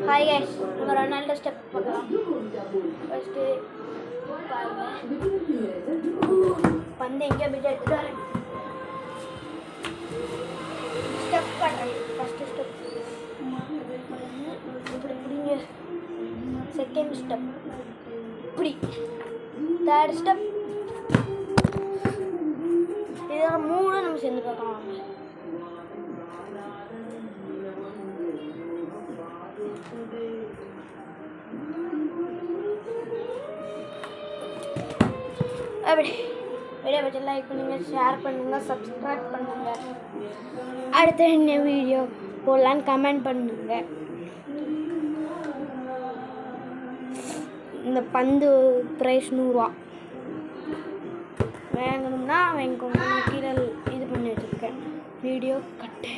Hi guys, நம்ம Ronaldo step பார்க்கலாம். First பாருங்க, பந்து எங்கே போயிட்டு எடுத்துட்டு ஸ்டெப் பண்ணுறேன். ஃபர்ஸ்ட் ஸ்டெப் இப்படி பிடிங்க, செகண்ட் ஸ்டெப் இப்படி, தேர்ட் ஸ்டெப். இதெல்லாம் மூணு நம்ம சேர்ந்து பார்க்கலாம். அப்படி வீடியோ பற்றி லைக் பண்ணுங்கள், ஷேர் பண்ணுங்கள், சப்ஸ்கிரைப் பண்ணுங்கள். அடுத்த என்ன வீடியோ போடலான்னு கமெண்ட் பண்ணுங்கள். இந்த பந்து ப்ரைஸ் 100 ரூபா. வேணும்னா வாங்கிக்கோங்க. நான் கீழே இது பண்ணி வச்சுருக்கேன். வீடியோ கட்டு.